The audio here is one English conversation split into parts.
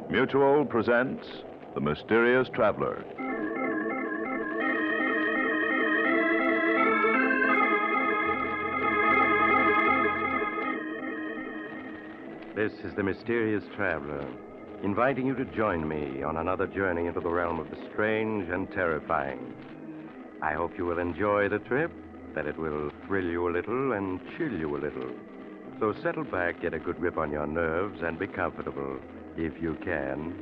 Mutual presents The Mysterious Traveler. This is The Mysterious Traveler, inviting you to join me on another journey into the realm of the strange and terrifying. I hope you will enjoy the trip, that it will thrill you a little and chill you a little. So settle back, get a good grip on your nerves, and be comfortable, if you can,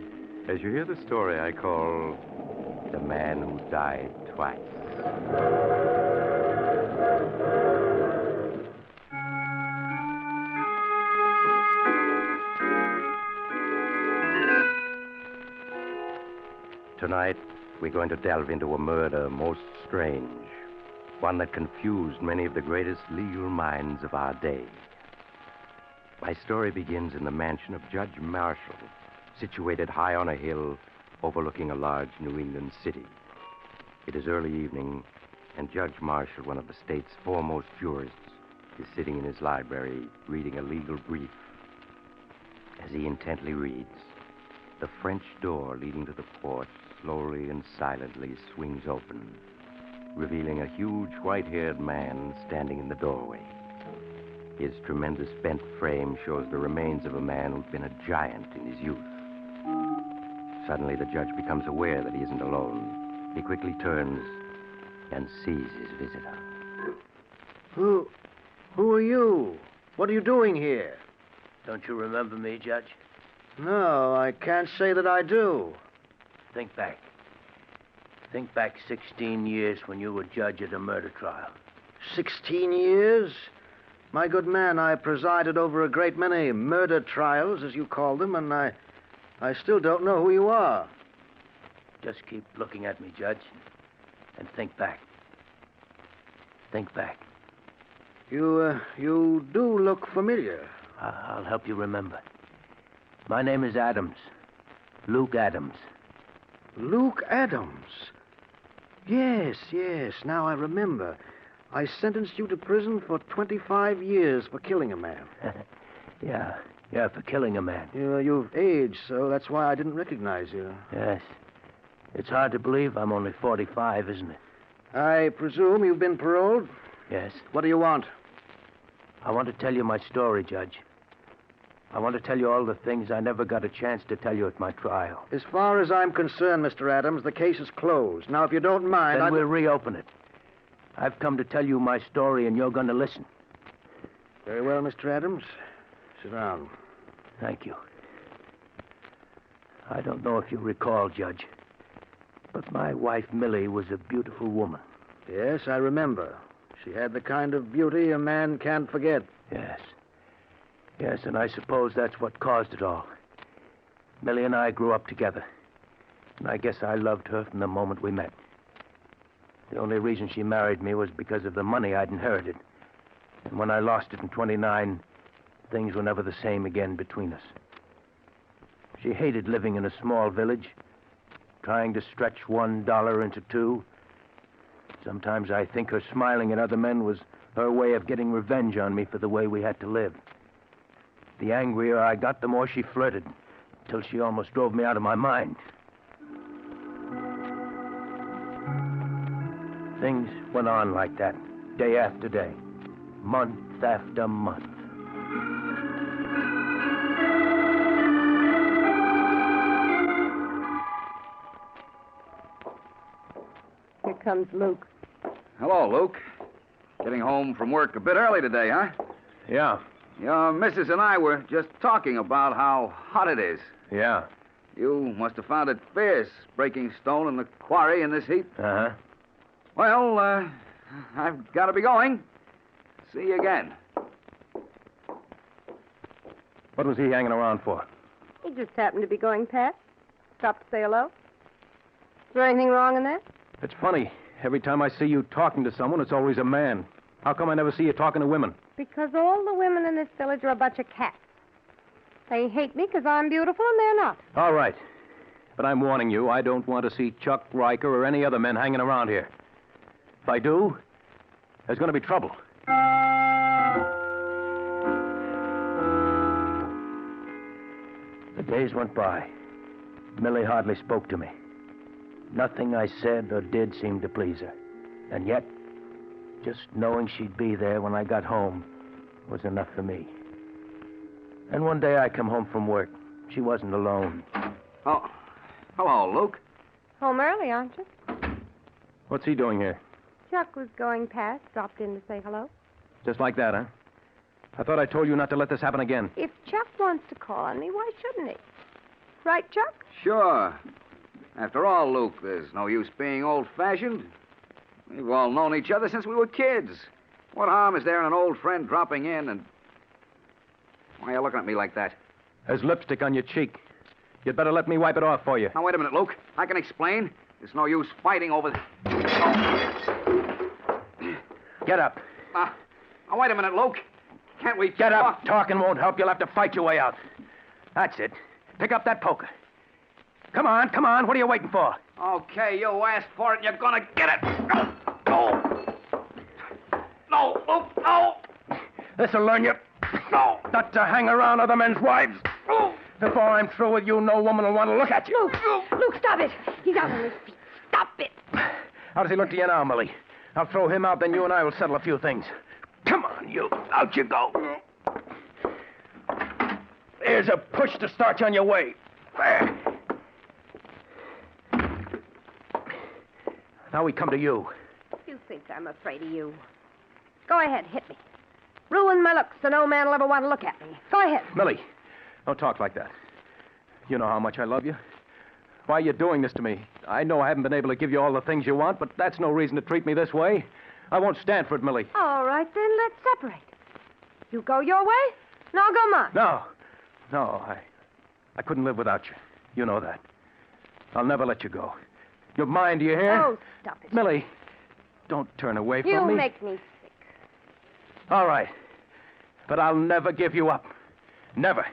as you hear the story I call The Man Who Died Twice. Tonight, we're going to delve into a murder most strange, one that confused many of the greatest legal minds of our day. My story begins in the mansion of Judge Marshall, situated high on a hill overlooking a large New England city. It is early evening, and Judge Marshall, one of the state's foremost jurists, is sitting in his library reading a legal brief. As he intently reads, the French door leading to the porch slowly and silently swings open, revealing a huge white-haired man standing in the doorway. His tremendous bent frame shows the remains of a man who'd been a giant in his youth. Suddenly, the judge becomes aware that he isn't alone. He quickly turns and sees his visitor. Who are you? What are you doing here? Don't you remember me, Judge? No, I can't say that I do. Think back. Think back 16 years when you were judge at a murder trial. 16 years? My good man, I presided over a great many murder trials, as you call them, and I still don't know who you are. Just keep looking at me, Judge, and think back. Think back. You do look familiar. I'll help you remember. My name is Adams. Luke Adams. Luke Adams. Yes, now I remember. I sentenced you to prison for 25 years for killing a man. Yeah, for killing a man. You've aged, so that's why I didn't recognize you. Yes. It's hard to believe I'm only 45, isn't it? I presume you've been paroled? Yes. What do you want? I want to tell you my story, Judge. I want to tell you all the things I never got a chance to tell you at my trial. As far as I'm concerned, Mr. Adams, the case is closed. Now, if you don't mind, Then we'll reopen it. I've come to tell you my story, and you're going to listen. Very well, Mr. Adams. Sit down. Thank you. I don't know if you recall, Judge, but my wife, Millie, was a beautiful woman. Yes, I remember. She had the kind of beauty a man can't forget. Yes, and I suppose that's what caused it all. Millie and I grew up together, and I guess I loved her from the moment we met. The only reason she married me was because of the money I'd inherited. And when I lost it in 29, things were never the same again between us. She hated living in a small village, trying to stretch $1 into $2. Sometimes I think her smiling at other men was her way of getting revenge on me for the way we had to live. The angrier I got, the more she flirted, till she almost drove me out of my mind. Things went on like that, day after day, month after month. Here comes Luke. Hello, Luke. Getting home from work a bit early today, huh? Yeah. Your missus and I were just talking about how hot it is. Yeah. You must have found it fierce, breaking stone in the quarry in this heat. Uh-huh. Well, I've got to be going. See you again. What was he hanging around for? He just happened to be going past. Stopped to say hello. Is there anything wrong in that? It's funny. Every time I see you talking to someone, it's always a man. How come I never see you talking to women? Because all the women in this village are a bunch of cats. They hate me because I'm beautiful and they're not. All right. But I'm warning you, I don't want to see Chuck Riker or any other men hanging around here. If I do, there's going to be trouble. The days went by. Millie hardly spoke to me. Nothing I said or did seemed to please her. And yet, just knowing she'd be there when I got home was enough for me. And one day I come home from work. She wasn't alone. Oh, hello, Luke. Home early, aren't you? What's he doing here? Chuck was going past, dropped in to say hello. Just like that, huh? I thought I told you not to let this happen again. If Chuck wants to call on me, why shouldn't he? Right, Chuck? Sure. After all, Luke, there's no use being old-fashioned. We've all known each other since we were kids. What harm is there in an old friend dropping in and... Why are you looking at me like that? There's lipstick on your cheek. You'd better let me wipe it off for you. Now, wait a minute, Luke. I can explain. There's no use fighting over... Get up. Now, wait a minute, Luke. Can't we... Get up. Talking won't help. You'll have to fight your way out. That's it. Pick up that poker. Come on, come on. What are you waiting for? Okay, you asked for it, and you're gonna get it. No. No, Luke, no. This'll learn you. No. Not to hang around other men's wives. No. Before I'm through with you, no woman will want to look at you. Luke, stop it. He's out on his feet. Stop it. How does he look to you now, Millie? I'll throw him out, then you and I will settle a few things. Come on, you. Out you go. Here's a push to start you on your way. There. Now we come to you. You think I'm afraid of you. Go ahead, hit me. Ruin my looks so no man will ever want to look at me. Go ahead. Millie, don't talk like that. You know how much I love you. Why are you doing this to me? I know I haven't been able to give you all the things you want, but that's no reason to treat me this way. I won't stand for it, Millie. All right, then, let's separate. You go your way, and I'll go mine. No, I couldn't live without you. You know that. I'll never let you go. You're mine, do you hear? Oh, stop it. Millie, don't turn away from You me. make me sick. All right. But I'll never give you up. Never.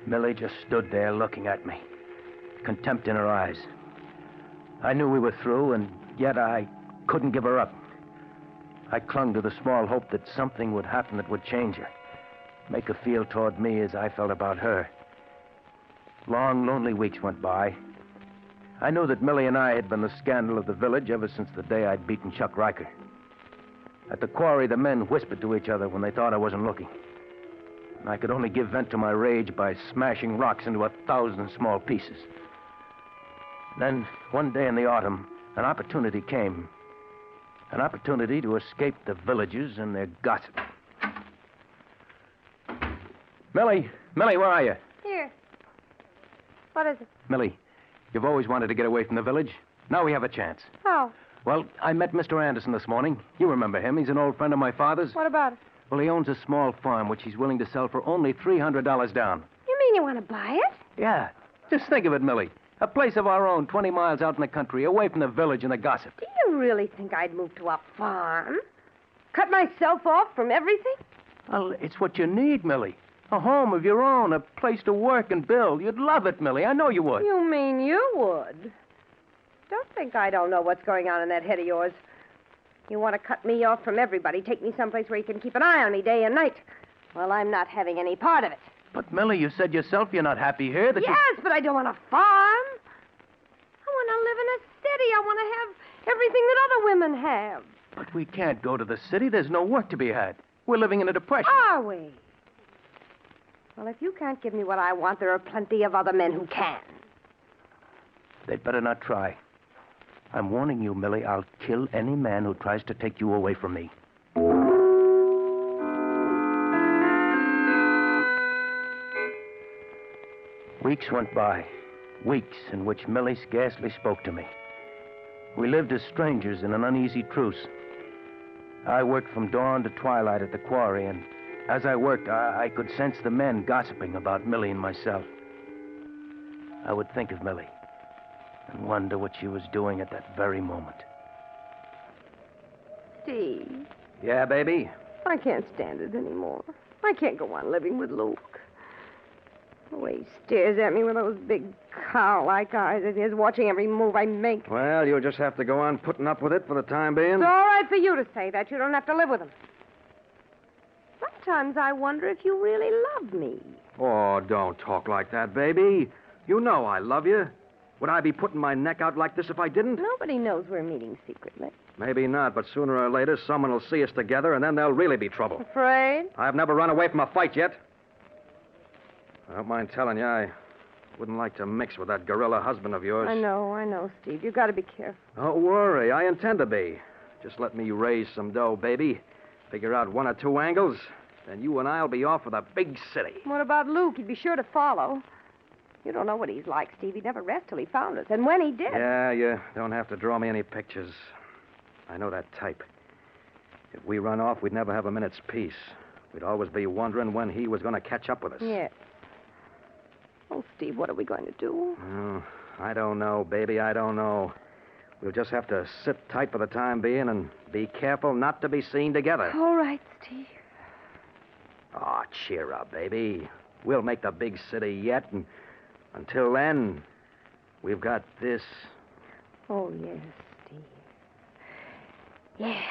Millie just stood there looking at me, contempt in her eyes. I knew we were through, and yet I couldn't give her up. I clung to the small hope that something would happen that would change her, make her feel toward me as I felt about her. Long, lonely weeks went by. I knew that Millie and I had been the scandal of the village ever since the day I'd beaten Chuck Riker. At the quarry, the men whispered to each other when they thought I wasn't looking. I could only give vent to my rage by smashing rocks into 1,000 small pieces. Then, one day in the autumn, an opportunity came. An opportunity to escape the villagers and their gossip. Millie, where are you? Here. What is it? Millie, you've always wanted to get away from the village. Now we have a chance. Oh, Well, I met Mr. Anderson this morning. You remember him. He's an old friend of my father's. what about it? Well, he owns a small farm which he's willing to sell for only $300 down. You mean you want to buy it? Yeah. Just think of it, Millie. A place of our own, 20 miles out in the country, away from the village and the gossip. Do you really think I'd move to a farm? Cut myself off from everything? Well, it's what you need, Millie. A home of your own, a place to work and build. You'd love it, Millie. I know you would. You mean you would? Don't think I don't know what's going on in that head of yours. You want to cut me off from everybody, take me someplace where you can keep an eye on me day and night. Well, I'm not having any part of it. But, Millie, you said yourself you're not happy here. Yes, but I don't want a farm. I want to live in a city. I want to have everything that other women have. But we can't go to the city. There's no work to be had. We're living in a depression. Are we? Well, if you can't give me what I want, there are plenty of other men who can. They'd better not try. I'm warning you, Millie, I'll kill any man who tries to take you away from me. Weeks went by. Weeks in which Millie scarcely spoke to me. We lived as strangers in an uneasy truce. I worked from dawn to twilight at the quarry, and as I worked, I could sense the men gossiping about Millie and myself. I would think of Millie and wonder what she was doing at that very moment. Steve, Yeah, baby? I can't stand it anymore. I can't go on living with Luke. The way he stares at me with those big cow-like eyes of his, watching every move I make. Well, you'll just have to go on putting up with it for the time being. It's all right for you to say that. You don't have to live with him. Sometimes I wonder if you really love me. Oh, don't talk like that, baby. You know I love you. Would I be putting my neck out like this if I didn't? Nobody knows we're meeting secretly. Maybe not, but sooner or later someone will see us together, and then there'll really be trouble. Afraid? I've never run away from a fight yet. I don't mind telling you, I wouldn't like to mix with that gorilla husband of yours. I know, Steve. You've got to be careful. Don't worry, I intend to be. Just let me raise some dough, baby. Figure out one or two angles, then you and I'll be off for the big city. What about Luke? He'd be sure to follow. You don't know what he's like, Steve. He'd never rest till he found us. And when he did... Yeah, you don't have to draw me any pictures. I know that type. If we run off, we'd never have a minute's peace. We'd always be wondering when he was going to catch up with us. Yes. Oh, Steve, what are we going to do? Oh, I don't know, baby, I don't know. We'll just have to sit tight for the time being and be careful not to be seen together. All right, Steve. Oh, cheer up, baby. We'll make the big city yet, and until then, we've got this. Oh, yes, Steve. Yes.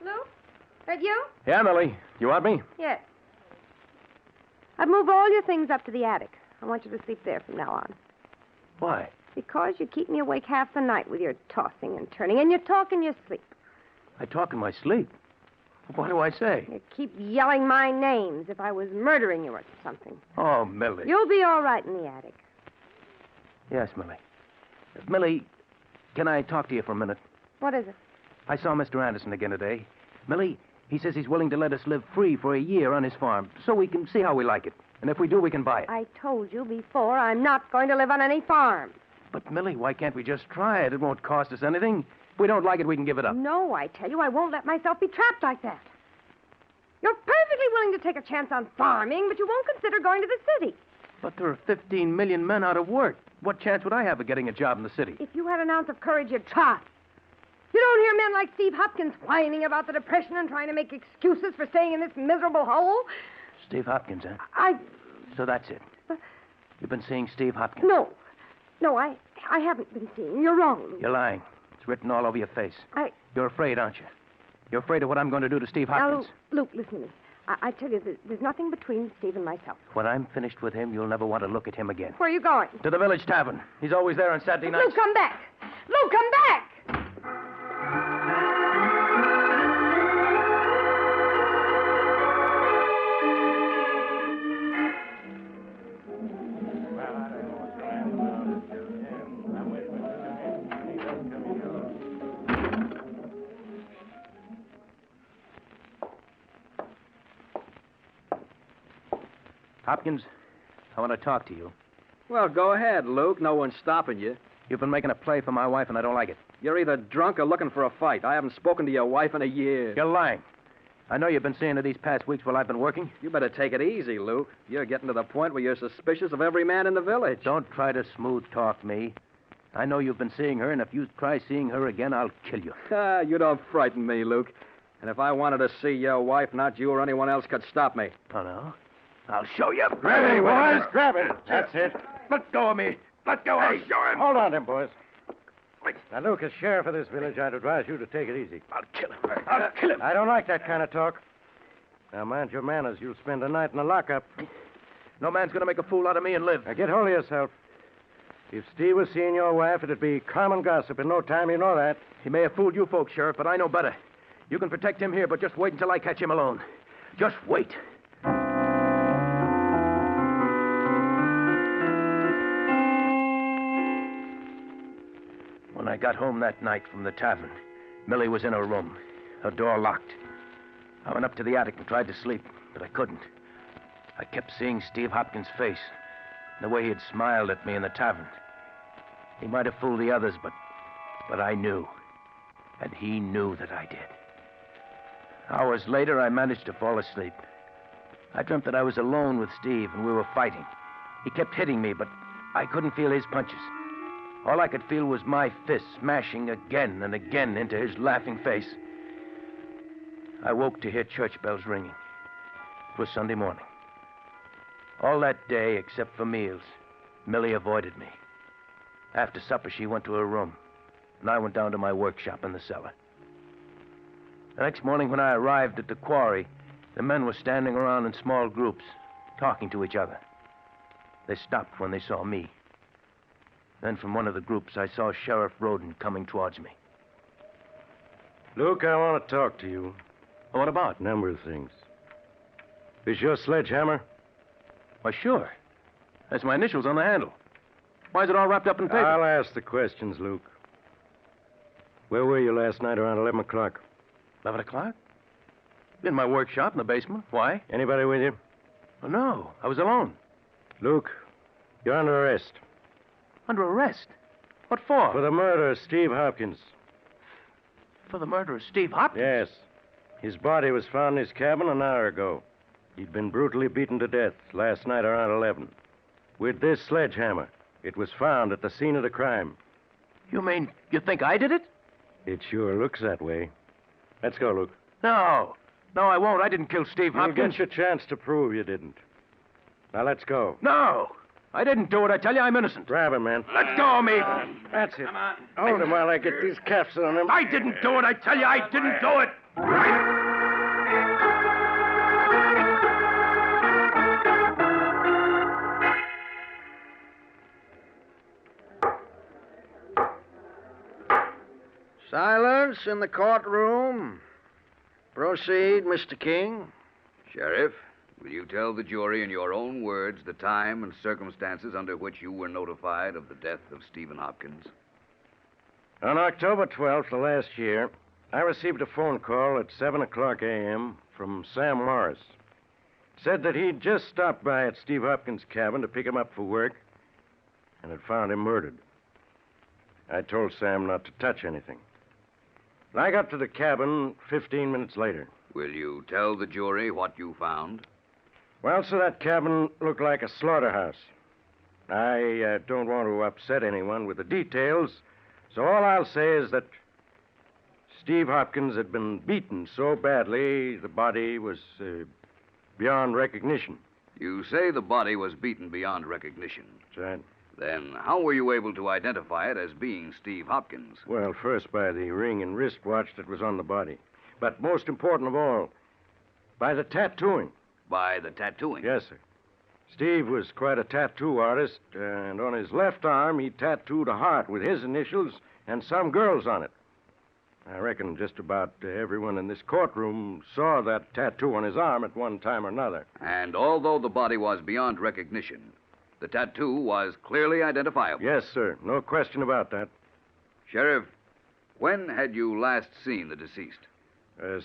Luke? That you? Yeah, Millie. You want me? Yes. I've moved all your things up to the attic. I want you to sleep there from now on. Why? Because you keep me awake half the night with your tossing and turning, and you talk in your sleep. I talk in my sleep. What do I say? You keep yelling my names if I was murdering you or something. Oh, Millie. You'll be all right in the attic. Yes, Millie. Millie, can I talk to you for a minute? What is it? I saw Mr. Anderson again today. Millie, he says he's willing to let us live free for a year on his farm so we can see how we like it. And if we do, we can buy it. I told you before I'm not going to live on any farm. But, Millie, why can't we just try it? It won't cost us anything. If we don't like it, we can give it up. No, I tell you, I won't let myself be trapped like that. You're perfectly willing to take a chance on farming, but you won't consider going to the city. But there are 15 million men out of work. What chance would I have of getting a job in the city? If you had an ounce of courage, you'd try. You don't hear men like Steve Hopkins whining about the Depression and trying to make excuses for staying in this miserable hole. Steve Hopkins, huh? I... So that's it. You've been seeing Steve Hopkins? No, I haven't been seeing. You're wrong, Luke. You're lying. It's written all over your face. You're afraid, aren't you? You're afraid of what I'm going to do to Steve Hopkins. Now, Luke, listen to me. I tell you, there's nothing between Steve and myself. When I'm finished with him, you'll never want to look at him again. Where are you going? To the village tavern. He's always there on Saturday nights. Luke, come back! Luke, come back! Hopkins, I want to talk to you. Well, go ahead, Luke. No one's stopping you. You've been making a play for my wife, and I don't like it. You're either drunk or looking for a fight. I haven't spoken to your wife in a year. You're lying. I know you've been seeing her these past weeks while I've been working. You better take it easy, Luke. You're getting to the point where you're suspicious of every man in the village. Don't try to smooth talk me. I know you've been seeing her, and if you try seeing her again, I'll kill you. You don't frighten me, Luke. And if I wanted to see your wife, not you or anyone else could stop me. Oh, no? I'll show you. Grab it, boys. Grab it. That's it. Let go of me. Let go of me. Show him. Hold on, them boys. Now, Luke, as sheriff of this village, I'd advise you to take it easy. I'll kill him. I'll kill him. I don't like that kind of talk. Now, mind your manners. You'll spend the night in the lockup. No man's going to make a fool out of me and live. Now, get hold of yourself. If Steve was seeing your wife, it'd be common gossip in no time. You know that. He may have fooled you folks, Sheriff, but I know better. You can protect him here, but just wait until I catch him alone. Just wait. When I got home that night from the tavern, Millie was in her room, her door locked. I went up to the attic and tried to sleep, but I couldn't. I kept seeing Steve Hopkins' face, the way he had smiled at me in the tavern. He might have fooled the others, but I knew. And he knew that I did. Hours later, I managed to fall asleep. I dreamt that I was alone with Steve and we were fighting. He kept hitting me, but I couldn't feel his punches. All I could feel was my fists smashing again and again into his laughing face. I woke to hear church bells ringing. It was Sunday morning. All that day, except for meals, Millie avoided me. After supper, she went to her room, and I went down to my workshop in the cellar. The next morning, when I arrived at the quarry, the men were standing around in small groups, talking to each other. They stopped when they saw me. Then from one of the groups, I saw Sheriff Roden coming towards me. Luke, I want to talk to you. What about? A number of things. Is your sledgehammer? Why, sure. That's my initials on the handle. Why is it all wrapped up in paper? I'll ask the questions, Luke. Where were you last night around 11 o'clock? 11 o'clock? In my workshop in the basement. Why? Anybody with you? Oh, no. I was alone. Luke, you're under arrest. Under arrest? What for? For the murder of Steve Hopkins. For the murder of Steve Hopkins? Yes. His body was found in his cabin an hour ago. He'd been brutally beaten to death last night around 11. With this sledgehammer. It was found at the scene of the crime. You mean you think I did it? It sure looks that way. Let's go, Luke. No. No, I won't. I didn't kill Steve You'll Hopkins. get your chance to prove you didn't. Now, let's go. No. I didn't do it. I tell you, I'm innocent. Grab him, man. Let go of me. That's it. Come on. Hold him while I get these cuffs on him. I didn't do it. I tell you, I didn't do it. Silence in the courtroom. Proceed, Mr. King. Sheriff, will you tell the jury in your own words the time and circumstances under which you were notified of the death of Stephen Hopkins? On October 12th of last year, I received a phone call at 7 o'clock a.m. from Sam Morris. Said that he'd just stopped by at Steve Hopkins' cabin to pick him up for work and had found him murdered. I told Sam not to touch anything. I got to the cabin 15 minutes later. Will you tell the jury what you found? Well, sir, that cabin looked like a slaughterhouse. I don't want to upset anyone with the details, so all I'll say is that Steve Hopkins had been beaten so badly the body was beyond recognition. You say the body was beaten beyond recognition. That's right. Then how were you able to identify it as being Steve Hopkins? Well, first by the ring and wristwatch that was on the body. But most important of all, by the tattooing. By the tattooing? Yes, sir. Steve was quite a tattoo artist, and on his left arm he tattooed a heart with his initials and some girls on it. I reckon just about everyone in this courtroom saw that tattoo on his arm at one time or another. And although the body was beyond recognition, the tattoo was clearly identifiable. Yes, sir. No question about that. Sheriff, when had you last seen the deceased?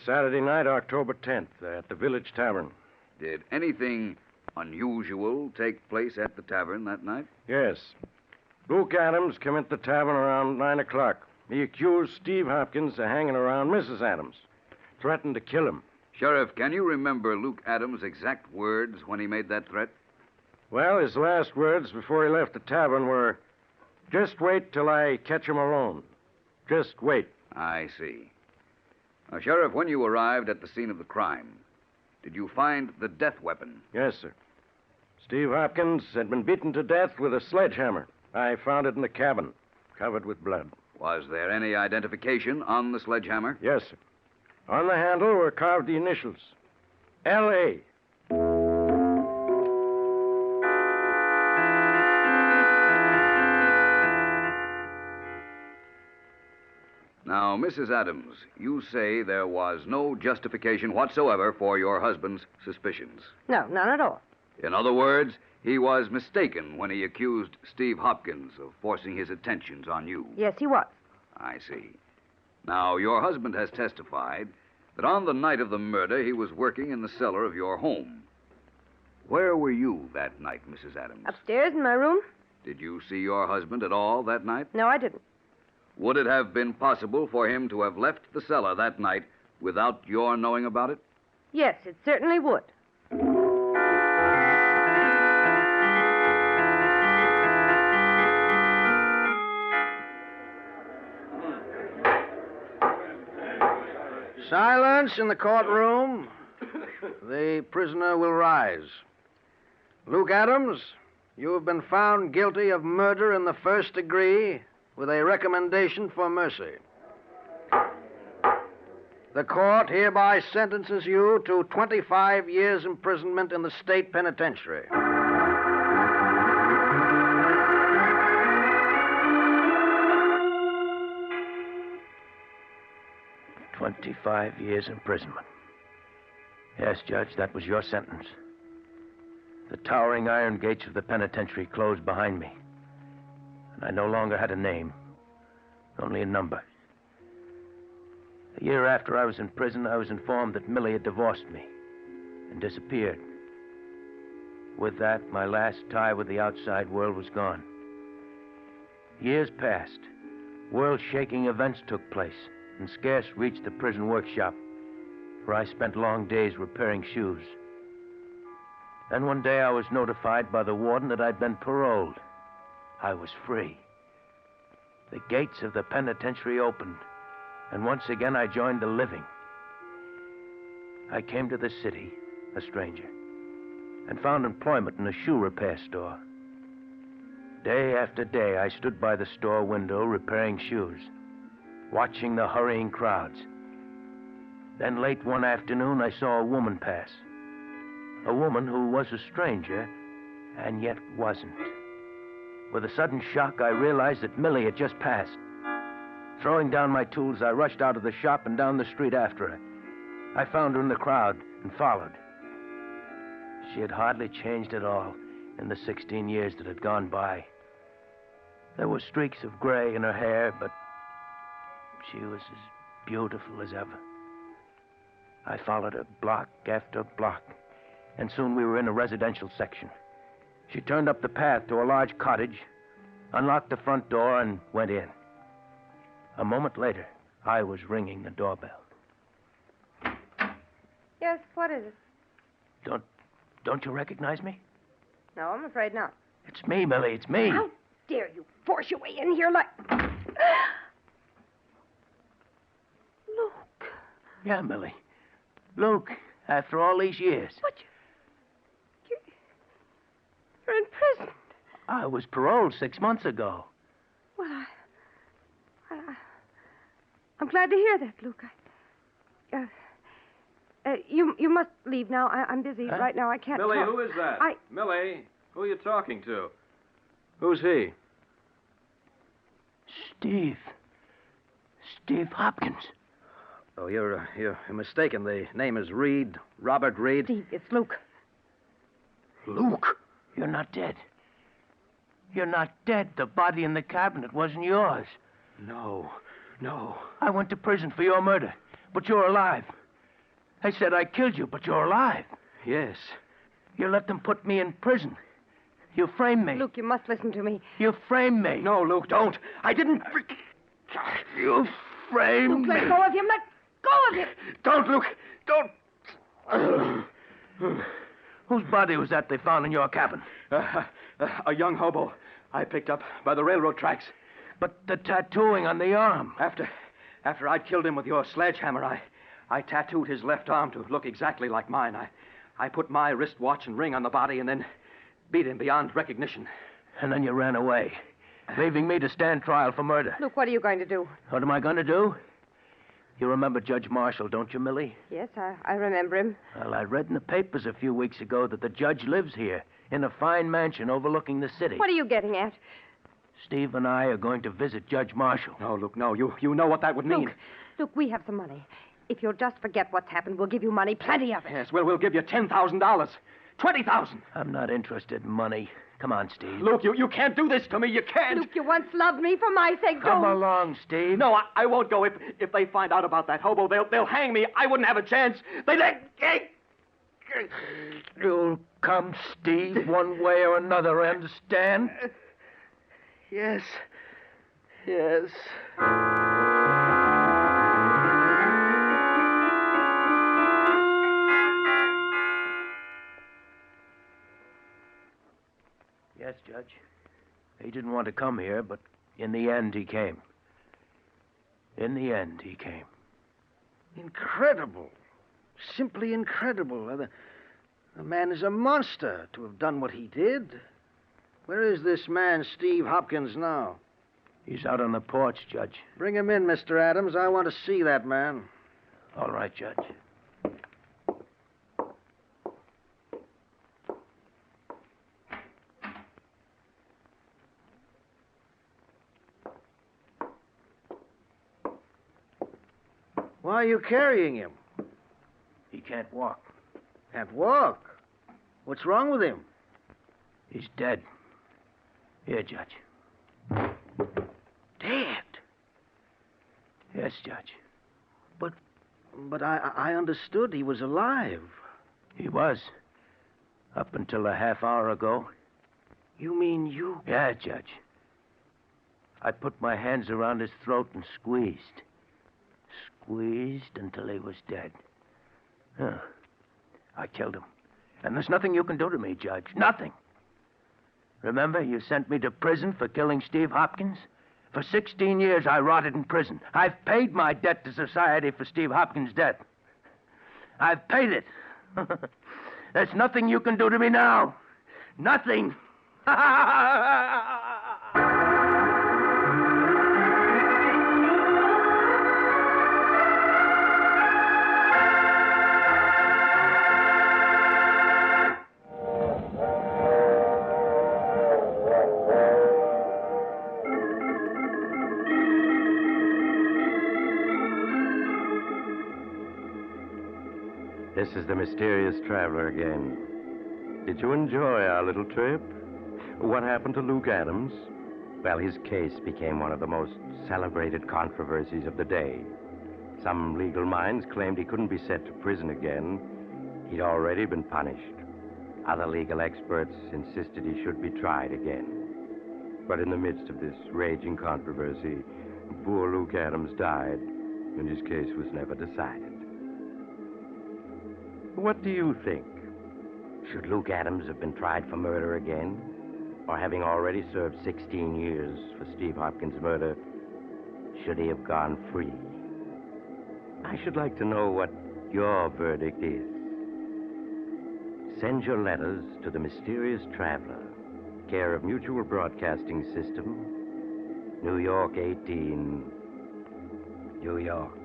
Saturday night, October 10th, at the Village Tavern. Did anything unusual take place at the tavern that night? Yes. Luke Adams came into the tavern around 9 o'clock. He accused Steve Hopkins of hanging around Mrs. Adams, threatened to kill him. Sheriff, can you remember Luke Adams' exact words when he made that threat? Well, his last words before he left the tavern were, "Just wait till I catch him alone. Just wait." I see. Now, Sheriff, when you arrived at the scene of the crime, did you find the death weapon? Yes, sir. Steve Hopkins had been beaten to death with a sledgehammer. I found it in the cabin, covered with blood. Was there any identification on the sledgehammer? Yes, sir. On the handle were carved the initials, L.A. Now, Mrs. Adams, you say there was no justification whatsoever for your husband's suspicions. No, none at all. In other words, he was mistaken when he accused Steve Hopkins of forcing his attentions on you. Yes, he was. I see. Now, your husband has testified that on the night of the murder, he was working in the cellar of your home. Where were you that night, Mrs. Adams? Upstairs in my room? Did you see your husband at all that night? No, I didn't. Would it have been possible for him to have left the cellar that night without your knowing about it? Yes, it certainly would. Silence in the courtroom. The prisoner will rise. Luke Adams, You have been found guilty of murder in the first degree with a recommendation for mercy. The court hereby sentences you to 25 years imprisonment in the state penitentiary. 25 years imprisonment. Yes, Judge, that was your sentence. The towering iron gates of the penitentiary closed behind me. And I no longer had a name, only a number. A year after I was in prison, I was informed that Millie had divorced me and disappeared. With that, my last tie with the outside world was gone. Years passed. World-shaking events took place and scarce reached the prison workshop, where I spent long days repairing shoes. Then one day I was notified by the warden that I'd been paroled. I was free. The gates of the penitentiary opened, and once again I joined the living. I came to the city, a stranger, and found employment in a shoe repair store. Day after day, I stood by the store window repairing shoes, watching the hurrying crowds. Then late one afternoon, I saw a woman pass. A woman who was a stranger, and yet wasn't. With a sudden shock, I realized that Millie had just passed. Throwing down my tools, I rushed out of the shop and down the street after her. I found her in the crowd and followed. She had hardly changed at all in the 16 years that had gone by. There were streaks of gray in her hair, but she was as beautiful as ever. I followed her block after block, and soon we were in a residential section. She turned up the path to a large cottage, unlocked the front door, and went in. A moment later, I was ringing the doorbell. Yes, what is it? Don't you recognize me? No, I'm afraid not. It's me, Millie, it's me. How dare you force your way in here like... Luke. Yeah, Millie. Luke, after all these years. But you're in prison. I was paroled 6 months ago. Well, I'm glad to hear that, Luke. You must leave now. I'm busy right now. I can't Millie, talk. who is that? Millie, who are you talking to? Who's he? Steve Hopkins. Oh, you're mistaken. The name is Reed, Robert Reed. Steve, it's Luke. Luke? You're not dead. You're not dead. The body in the cabinet wasn't yours. No. I went to prison for your murder, but you're alive. They said I killed you, but you're alive. Yes. You let them put me in prison. You framed me. Luke, you must listen to me. You framed me. No, Luke, don't. I didn't... You framed Luke, me. let go of him. Let go of him. Don't, Luke. Don't. Whose body was that they found in your cabin? A young hobo I picked up by the railroad tracks. But the tattooing on the arm. After I'd killed him with your sledgehammer, I tattooed his left arm to look exactly like mine. I put my wristwatch and ring on the body and then beat him beyond recognition. And then you ran away, leaving me to stand trial for murder. Luke, what are you going to do? What am I going to do? You remember Judge Marshall, don't you, Millie? Yes, I remember him. Well, I read in the papers a few weeks ago that the judge lives here in a fine mansion overlooking the city. What are you getting at? Steve and I are going to visit Judge Marshall. No, Luke, no. You know what that would mean. Luke, we have some money. If you'll just forget what's happened, we'll give you money, plenty of it. Yes, we'll give you $10,000. 20,000. I'm not interested in money. Come on, Steve. Luke, you can't do this to me. You can't. Luke, you once loved me for my sake. Come Don't. along, Steve. No, I won't go. If they find out about that hobo, they'll hang me. I wouldn't have a chance. You'll come, Steve, one way or another, understand? Yes. Yes, Judge. He didn't want to come here, but in the end, he came. Incredible. Simply incredible. The man is a monster to have done what he did. Where is this man, Steve Hopkins, now? He's out on the porch, Judge. Bring him in, Mr. Adams. I want to see that man. All right, Judge. Why are you carrying him? He can't walk. Can't walk. What's wrong with him? He's dead. Here, Judge. Dead. Yes, Judge. But I understood he was alive. He was. Up until a half hour ago. You mean you... Yeah, Judge. I put my hands around his throat and squeezed. Squeezed until he was dead. Huh. I killed him. And there's nothing you can do to me, Judge. Nothing. Remember, you sent me to prison for killing Steve Hopkins? For 16 years, I rotted in prison. I've paid my debt to society for Steve Hopkins' death. I've paid it. There's nothing you can do to me now. Nothing. This is the mysterious traveler again. Did you enjoy our little trip? What happened to Luke Adams? Well, his case became one of the most celebrated controversies of the day. Some legal minds claimed he couldn't be sent to prison again. He'd already been punished. Other legal experts insisted he should be tried again. But in the midst of this raging controversy, poor Luke Adams died, and his case was never decided. What do you think? Should Luke Adams have been tried for murder again? Or having already served 16 years for Steve Hopkins' murder, should he have gone free? I should like to know what your verdict is. Send your letters to the Mysterious Traveler, care of Mutual Broadcasting System, New York 18, New York.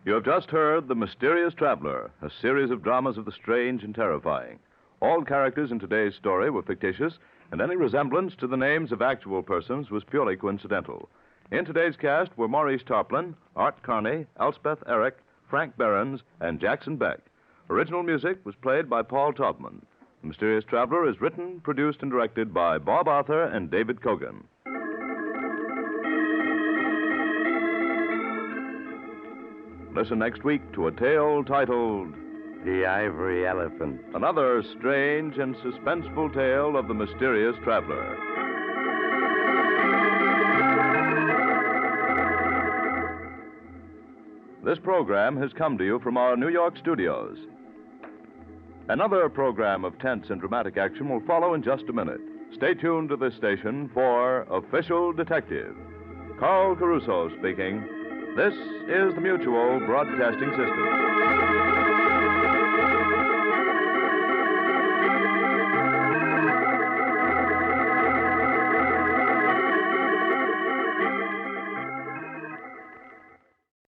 You have just heard The Mysterious Traveler, a series of dramas of the strange and terrifying. All characters in today's story were fictitious, and any resemblance to the names of actual persons was purely coincidental. In today's cast were Maurice Tarplin, Art Carney, Elspeth Eric, Frank Behrens, and Jackson Beck. Original music was played by Paul Taubman. The Mysterious Traveler is written, produced, and directed by Bob Arthur and David Kogan. Listen next week to a tale titled The Ivory Elephant. Another Strange and Suspenseful Tale of the Mysterious Traveler. This program has come to you from our New York studios. Another program of tense and dramatic action will follow in just a minute. Stay tuned to this station for Official Detective. Carl Caruso speaking. This is the Mutual Broadcasting System.